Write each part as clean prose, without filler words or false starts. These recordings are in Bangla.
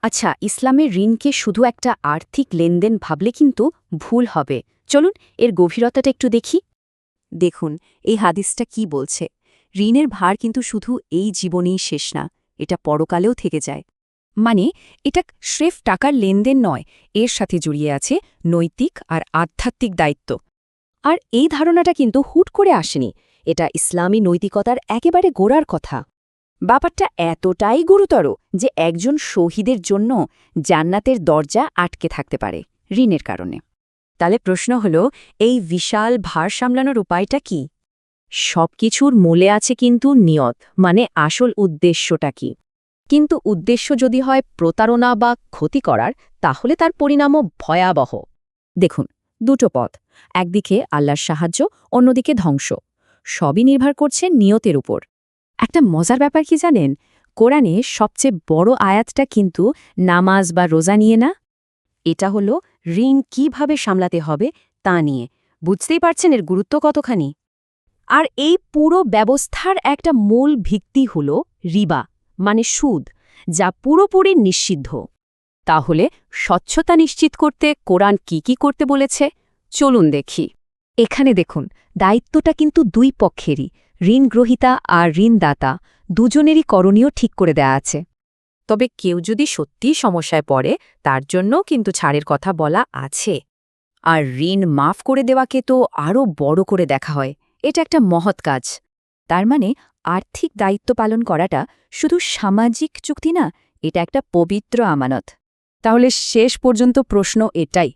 আচ্ছা, ইসলামের ঋণকে শুধু একটা আর্থিক লেনদেন ভাবলে কিন্তু ভুল হবে। চলুন এর গভীরতাটা একটু দেখি। দেখুন এই হাদিসটা কি বলছে। ঋণের ভার কিন্তু শুধু এই জীবনেই শেষ না, এটা পরকালেও থেকে যায়। মানে এটা স্রেফ টাকার লেনদেন নয়, এর সাথে জড়িয়ে আছে নৈতিক আর আধ্যাত্মিক দায়িত্ব। আর এই ধারণাটা কিন্তু হুট করে আসেনি, এটা ইসলামী নৈতিকতার একেবারে গোড়ার কথা। ব্যাপারটা এতটাই গুরুতর যে একজন শহীদের জন্য জান্নাতের দরজা আটকে থাকতে পারে ঋণের কারণে। তাহলে প্রশ্ন হল, এই বিশাল ভার সামলানোর উপায়টা কি? সবকিছুর মূলে আছে কিন্তু নিয়ত, মানে আসল উদ্দেশ্যটা কি। কিন্তু উদ্দেশ্য যদি হয় প্রতারণা বা ক্ষতি করার, তাহলে তার পরিণামও ভয়াবহ। দেখুন, দুটো পথ, একদিকে আল্লাহর সাহায্য, অন্যদিকে ধ্বংস। সবই নির্ভর করছে নিয়তের উপর। একটা মজার ব্যাপার কি জানেন, কোরআনে সবচেয়ে বড় আয়াতটা কিন্তু নামাজ বা রোজা নিয়ে না। এটা হলো ঋণ কিভাবে সামলাতে হবে তা নিয়ে। বুঝতেই পারছেন এর গুরুত্ব কতখানি। আর এই পুরো ব্যবস্থার একটা মূল ভিত্তি হল রিবা, মানে সুদ, যা পুরোপুরি নিষিদ্ধ। তাহলে স্বচ্ছতা নিশ্চিত করতে কোরআন কি করতে বলেছে, চলুন দেখি। এখানে দেখুন, দায়িত্বটা কিন্তু দুই পক্ষেরই, ঋণগ্রহীতা আর ঋণদাতা দুজনেরই করণীয় ঠিক করে দেয়া আছে। তবে কেউ যদি সত্যিই সমস্যায় পড়ে, তার জন্য কিন্তু ছাড়ের কথা বলা আছে। আর ঋণ মাফ করে দেওয়াকে তো আরও বড় করে দেখা হয়, এটা একটা মহৎ কাজ। তার মানে আর্থিক দায়িত্ব পালন করাটা শুধু সামাজিক চুক্তি না, এটা একটা পবিত্র আমানত। তাহলে শেষ পর্যন্ত প্রশ্ন এটাই,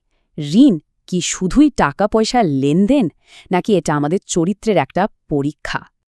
ঋণ কি শুধুই টাকা পয়সার লেনদেন, নাকি এটা আমাদের চরিত্রের একটা পরীক্ষা?